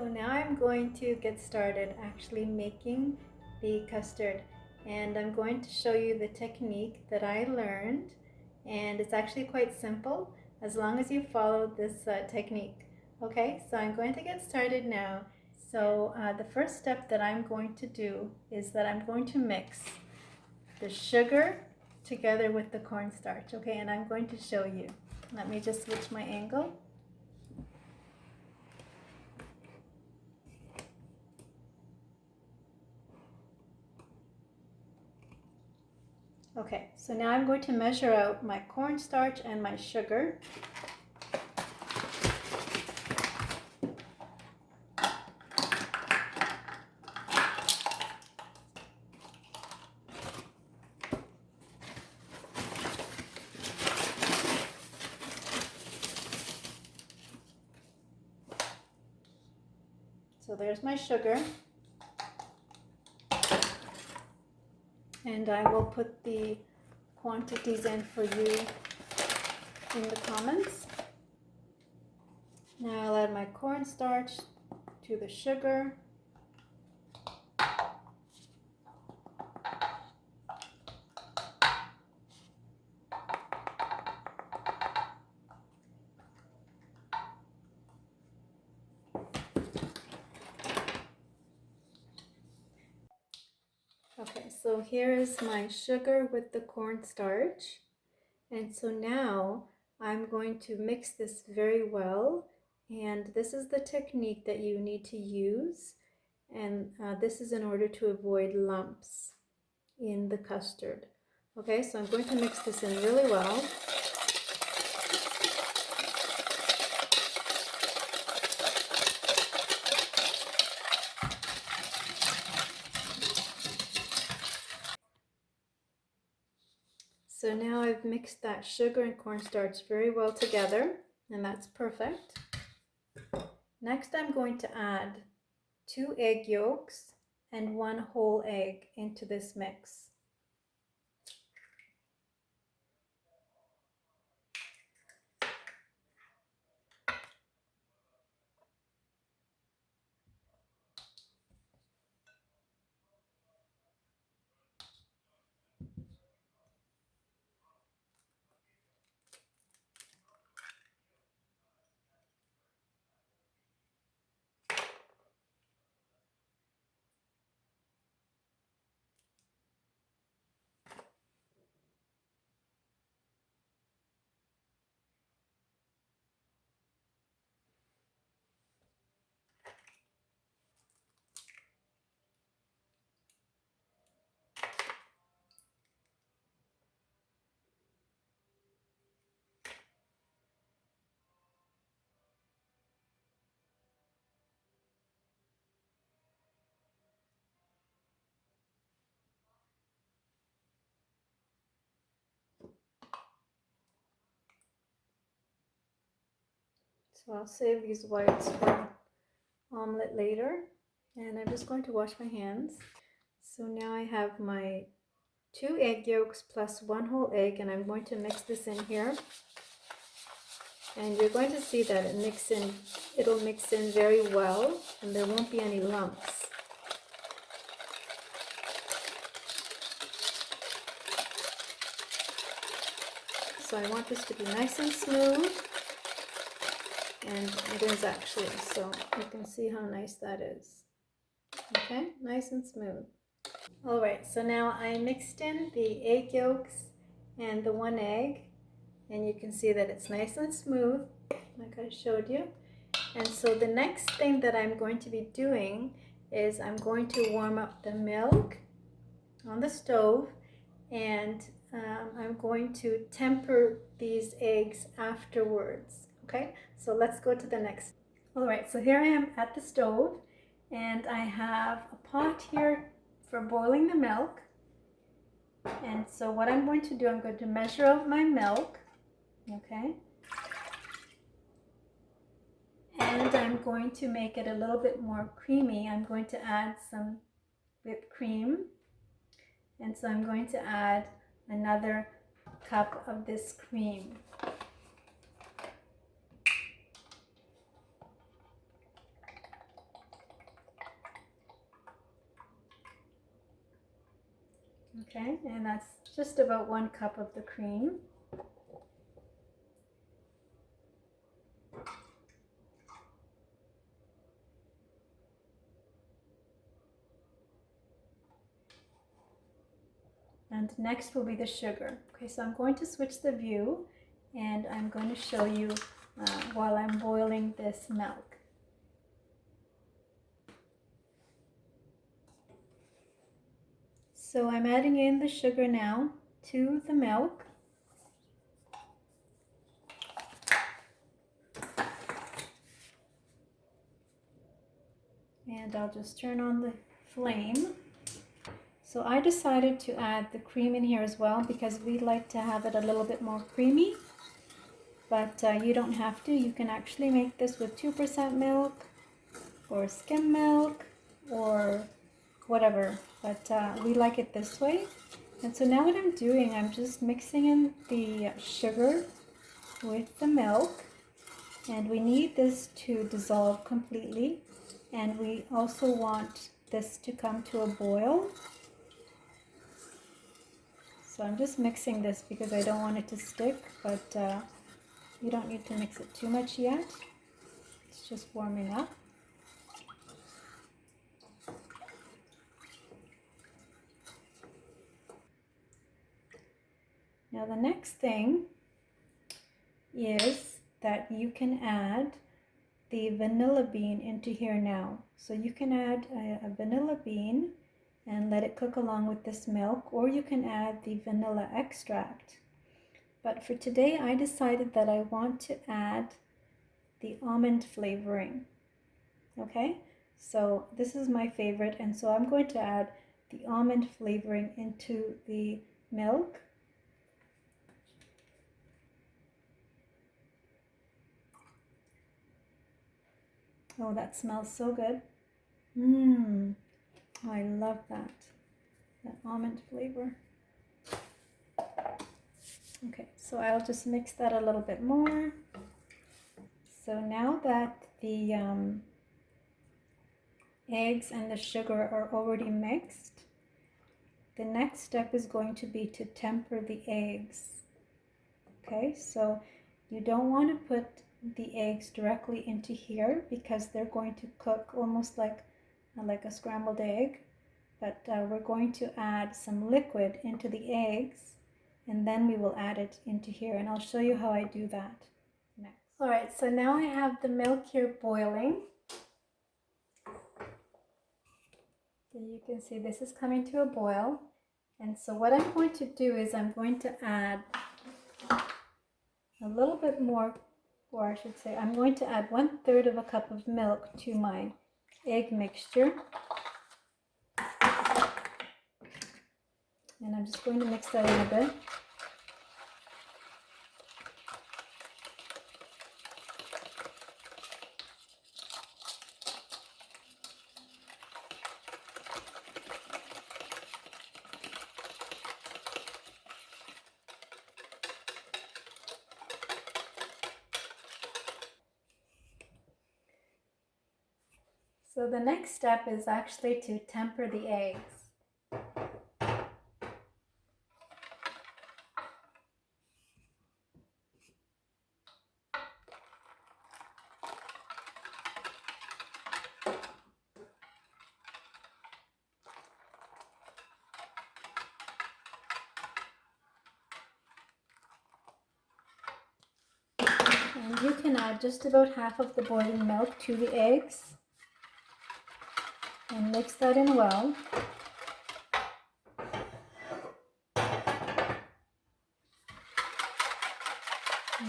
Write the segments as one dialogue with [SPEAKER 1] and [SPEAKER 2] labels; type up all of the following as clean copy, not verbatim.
[SPEAKER 1] So now I'm going to get started actually making the custard, and I'm going to show you the technique that I learned, and it's actually quite simple as long as you follow this technique. Okay, so I'm going to get started now. So the first step that I'm going to do is that I'm going to mix the sugar together with the cornstarch, okay, and I'm going to show you. Let me just switch my angle. Okay, so now I'm going to measure out my cornstarch and my sugar. So there's my sugar. And I will put the quantities in for you in the comments. Now I'll add my cornstarch to the sugar. Okay, so here is my sugar with the cornstarch. And so now I'm going to mix this very well. And this is the technique that you need to use. And this is in order to avoid lumps in the custard. Okay, so I'm going to mix this in really well. So now I've mixed that sugar and cornstarch very well together, and that's perfect. Next I'm going to add 2 egg yolks and 1 whole egg into this mix. So I'll save these whites for omelette later, and I'm just going to wash my hands. So now I have my 2 egg yolks plus 1 whole egg, and I'm going to mix this in here. And you're going to see that it'll mix in very well, and there won't be any lumps. So I want this to be nice and smooth, and it is actually, so you can see how nice that is. Okay, nice and smooth. All right, so now I mixed in the egg yolks and the 1 egg, and you can see that it's nice and smooth, like I showed you. And so the next thing that I'm going to be doing is I'm going to warm up the milk on the stove, and I'm going to temper these eggs afterwards. Okay, so let's go to the next. All right, so here I am at the stove, and I have a pot here for boiling the milk. And so what I'm going to do, I'm going to measure out my milk, okay? And I'm going to make it a little bit more creamy. I'm going to add some whipped cream. And so I'm going to add another cup of this cream. Okay, and that's just about 1 cup of the cream. And next will be the sugar. Okay, so I'm going to switch the view and I'm going to show you while I'm boiling this milk. So I'm adding in the sugar now to the milk. And I'll just turn on the flame. So I decided to add the cream in here as well because we like to have it a little bit more creamy. But you don't have to. You can actually make this with 2% milk or skim milk or whatever. But we like it this way. And so now what I'm doing, I'm just mixing in the sugar with the milk. And we need this to dissolve completely. And we also want this to come to a boil. So I'm just mixing this because I don't want it to stick, but you don't need to mix it too much yet. It's just warming up. Now the next thing is that you can add the vanilla bean into here now. So you can add a vanilla bean and let it cook along with this milk, or you can add the vanilla extract. But for today, I decided that I want to add the almond flavoring. Okay, so this is my favorite, and so I'm going to add the almond flavoring into the milk. Oh, that smells so good. I love that almond flavor. Okay, so I'll just mix that a little bit more. So now that the eggs and the sugar are already mixed, the next step is going to be to temper the eggs. Okay, so you don't want to put the eggs directly into here because they're going to cook almost like a scrambled egg. But we're going to add some liquid into the eggs and then we will add it into here, and I'll show you how I do that next. All right, so now I have the milk here boiling. So you can see this is coming to a boil. And so what I'm going to do is I'm going to add a little bit more, or I should say I'm going to add 1/3 of a cup of milk to my egg mixture. And I'm just going to mix that in a bit. So the next step is actually to temper the eggs. And you can add just about half of the boiling milk to the eggs and mix that in well.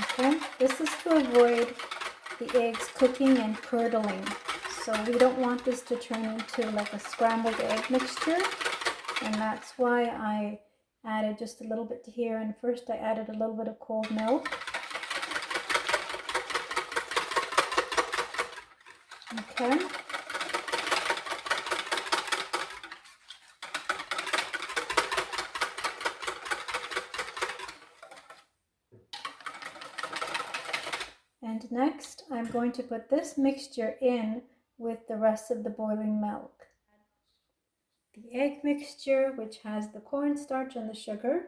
[SPEAKER 1] Okay, this is to avoid the eggs cooking and curdling. So we don't want this to turn into like a scrambled egg mixture, and that's why I added just a little bit to here. And first I added a little bit of cold milk. Okay. And next, I'm going to put this mixture in with the rest of the boiling milk. the egg mixture, which has the cornstarch and the sugar.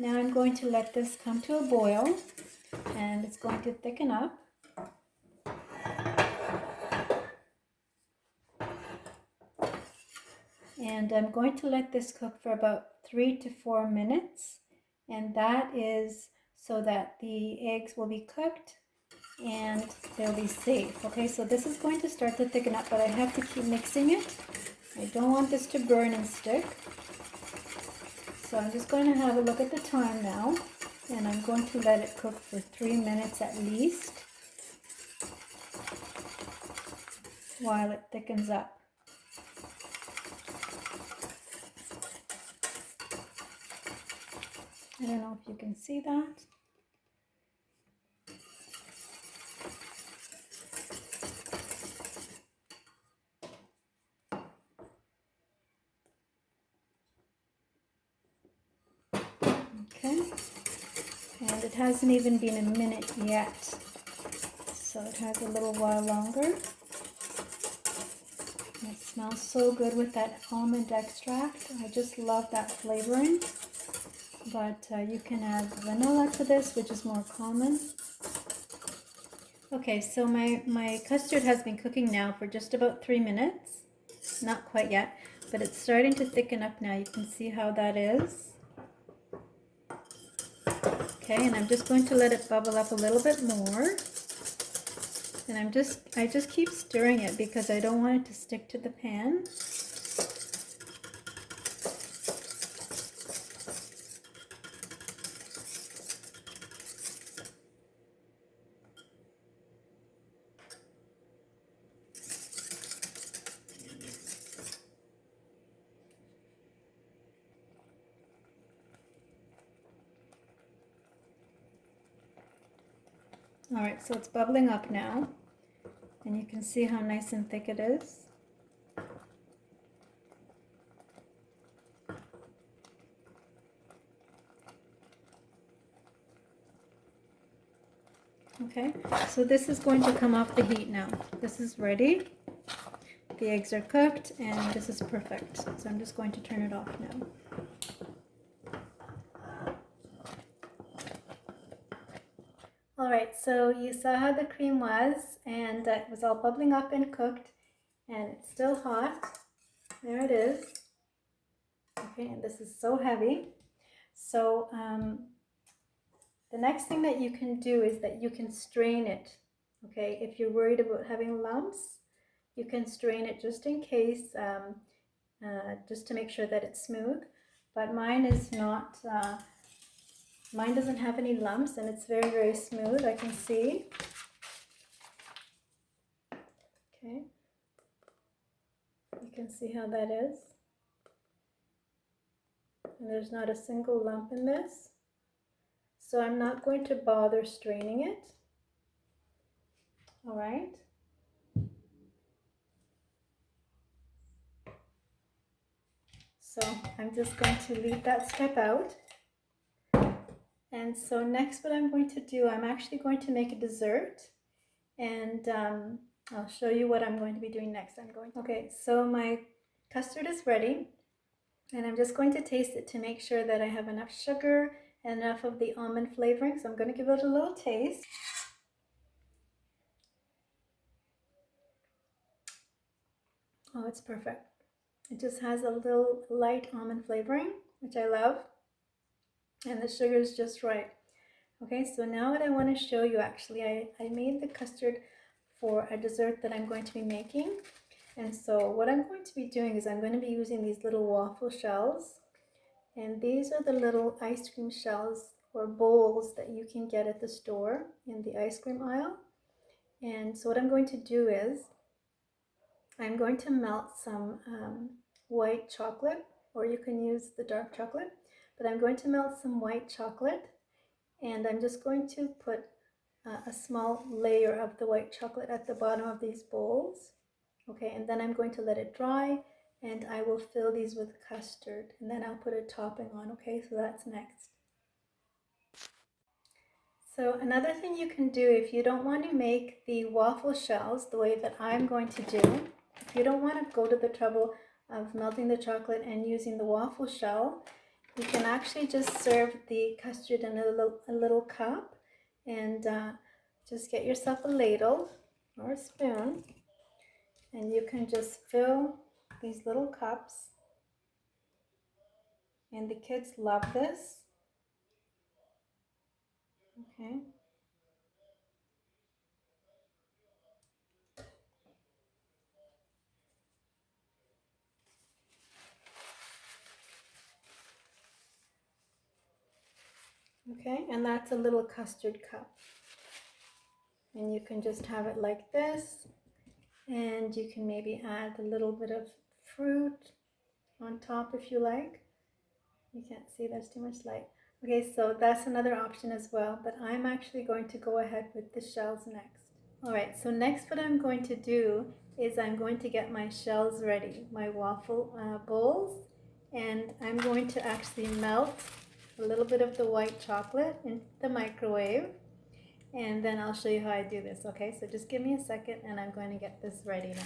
[SPEAKER 1] Now I'm going to let this come to a boil, and it's going to thicken up. And I'm going to let this cook for about 3 to 4 minutes, and that is so that the eggs will be cooked and they'll be safe. Okay, so this is going to start to thicken up, but I have to keep mixing it. I don't want this to burn and stick. So I'm just going to have a look at the time now, and I'm going to let it cook for 3 minutes at least while it thickens up. I don't know if you can see that. Okay, and it hasn't even been a minute yet, so it has a little while longer. It smells so good with that almond extract. I just love that flavoring. But you can add vanilla to this, which is more common. Okay, so my custard has been cooking now for just about 3 minutes. Not quite yet, but it's starting to thicken up now. You can see how that is. Okay, and I'm just going to let it bubble up a little bit more. And I just keep stirring it because I don't want it to stick to the pan. All right, so it's bubbling up now, and you can see how nice and thick it is. Okay, so this is going to come off the heat now. This is ready. The eggs are cooked, and this is perfect. So I'm just going to turn it off now. All right, so you saw how the cream was, and it was all bubbling up and cooked, and it's still hot. There it is. Okay, and this is so heavy. So the next thing that you can do is that you can strain it. Okay, if you're worried about having lumps, you can strain it just in case, just to make sure that it's smooth. But mine is not. Mine doesn't have any lumps, and it's very, very smooth. I can see. Okay, you can see how that is. And there's not a single lump in this. So I'm not going to bother straining it. All right. So I'm just going to leave that step out. And so next what I'm going to do, I'm actually going to make a dessert, and I'll show you what I'm going to be doing next. Okay, so my custard is ready, and I'm just going to taste it to make sure that I have enough sugar and enough of the almond flavoring. So I'm going to give it a little taste. Oh, it's perfect. It just has a little light almond flavoring, which I love, and the sugar is just right. Okay, so now what I want to show you, actually, I made the custard for a dessert that I'm going to be making. And so what I'm going to be doing is I'm going to be using these little waffle shells. And these are the little ice cream shells or bowls that you can get at the store in the ice cream aisle. And so what I'm going to do is I'm going to melt some white chocolate, or you can use the dark chocolate, but I'm going to melt some white chocolate, and I'm just going to put a small layer of the white chocolate at the bottom of these bowls. Okay, and then I'm going to let it dry, and I will fill these with custard, and then I'll put a topping on. Okay, so that's next. So another thing you can do if you don't want to make the waffle shells the way that I'm going to do, if you don't want to go to the trouble of melting the chocolate and using the waffle shell, you can actually just serve the custard in a little cup, and just get yourself a ladle or a spoon, and you can just fill these little cups, and the kids love this. Okay. Okay, and that's a little custard cup. And you can just have it like this, and you can maybe add a little bit of fruit on top if you like. You can't see, there's too much light. Okay, so that's another option as well, but I'm actually going to go ahead with the shells next. All right, so next what I'm going to do is I'm going to get my shells ready, my waffle bowls, and I'm going to actually melt a little bit of the white chocolate in the microwave, and then I'll show you how I do this. Okay, so just give me a second and I'm going to get this ready now.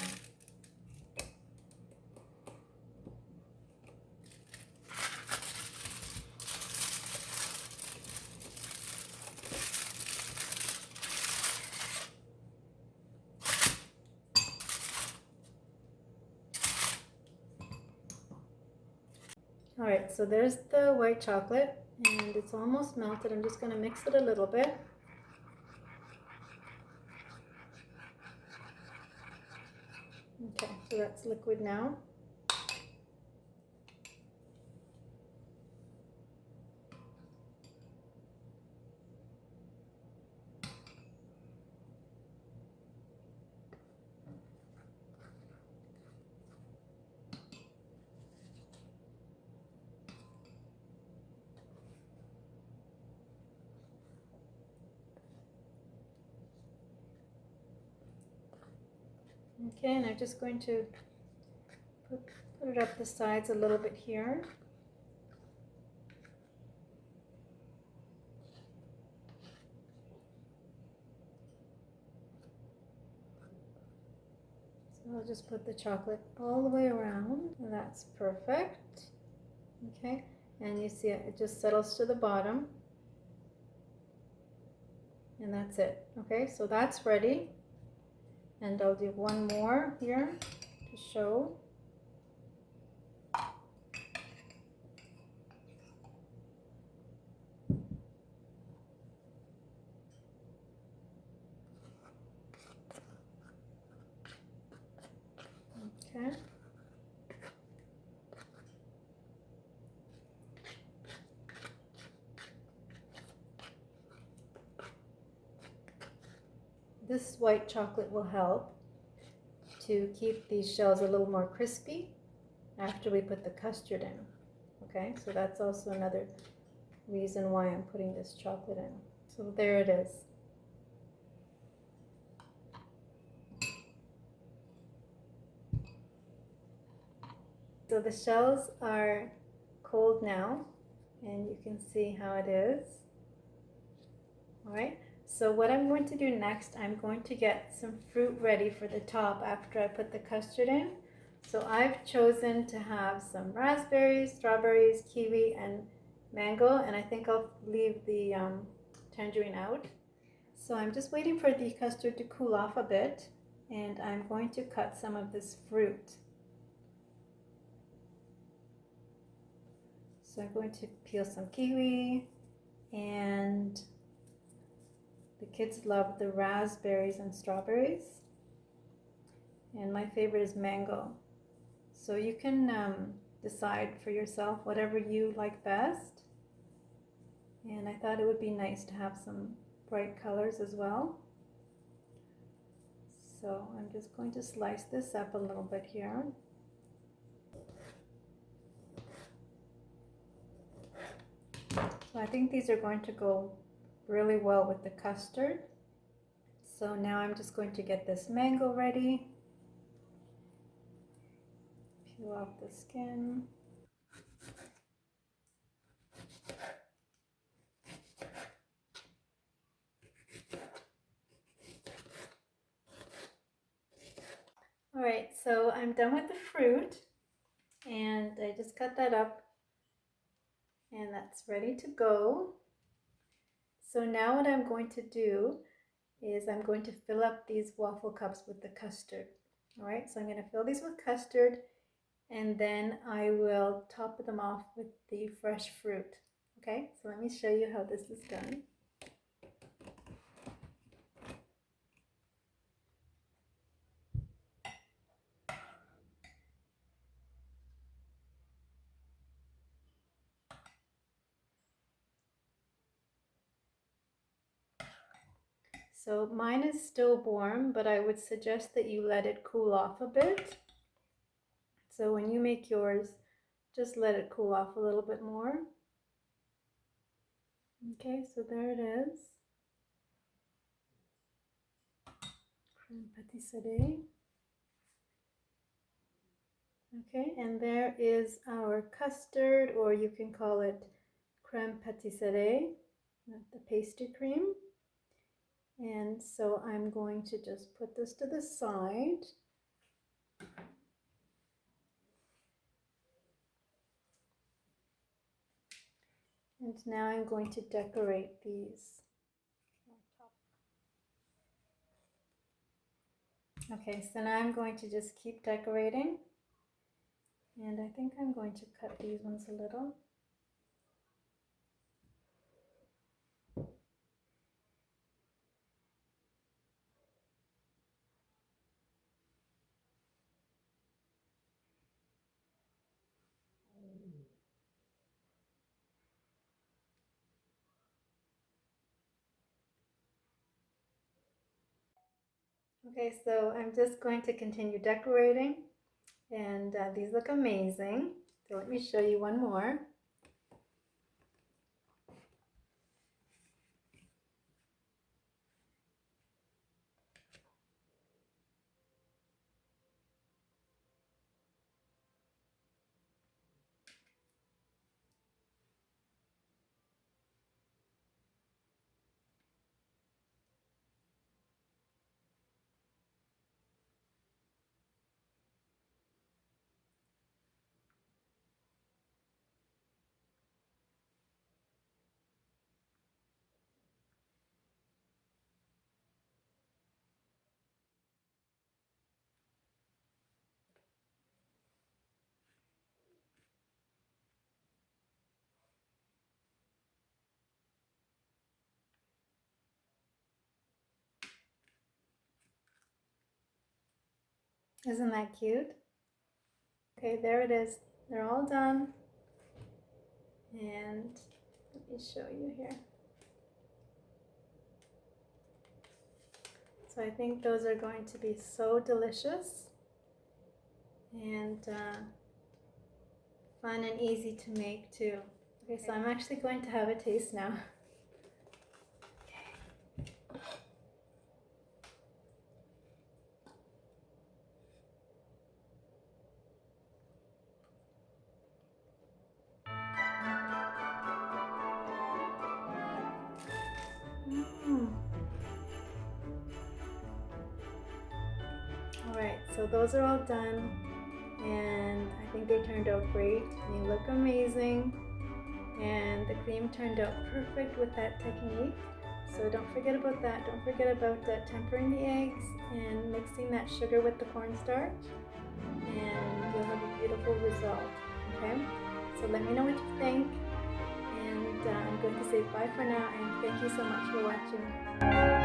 [SPEAKER 1] All right, so there's the white chocolate and it's almost melted. I'm just going to mix it a little bit. Okay, so that's liquid now. Okay, and I'm just going to put it up the sides a little bit here. So I'll just put the chocolate all the way around. That's perfect. Okay, and you see it just settles to the bottom. And that's it. Okay, so that's ready. And I'll do one more here to show. Okay. This white chocolate will help to keep these shells a little more crispy after we put the custard in. Okay, so that's also another reason why I'm putting this chocolate in. So there it is. So the shells are cold now, and you can see how it is. All right, so what I'm going to do next, I'm going to get some fruit ready for the top after I put the custard in. So I've chosen to have some raspberries, strawberries, kiwi, and mango, and I think I'll leave the tangerine out. So I'm just waiting for the custard to cool off a bit, and I'm going to cut some of this fruit. So I'm going to peel some kiwi, and the kids love the raspberries and strawberries, and my favorite is mango. So you can decide for yourself whatever you like best, and I thought it would be nice to have some bright colors as well. So I'm just going to slice this up a little bit here. So I think these are going to go really well with the custard. So now I'm just going to get this mango ready. peel off the skin. All right, so I'm done with the fruit, and I just cut that up, and that's ready to go. So now what I'm going to do is I'm going to fill up these waffle cups with the custard. All right, so I'm going to fill these with custard, and then I will top them off with the fresh fruit. Okay, so let me show you how this is done. So mine is still warm, but I would suggest that you let it cool off a bit. So when you make yours, just let it cool off a little bit more. Okay, so there it is. Crème Patissiere. Okay, and there is our custard, or you can call it crème patissiere, the pastry cream. And so I'm going to just put this to the side. And now I'm going to decorate these. Okay, so now I'm going to just keep decorating. And I think I'm going to cut these ones a little. Okay, so I'm just going to continue decorating, and these look amazing. So let me show you one more. Isn't that cute? Okay, there it is. They're all done. And let me show you here. So I think those are going to be so delicious and fun and easy to make too. Okay, so I'm actually going to have a taste now. Alright, so those are all done, and I think they turned out great. They look amazing, and the cream turned out perfect with that technique. So don't forget about that. Don't forget about tempering the eggs and mixing that sugar with the cornstarch, and you'll have a beautiful result. Okay, so let me know what you think, and I'm going to say bye for now, and thank you so much for watching.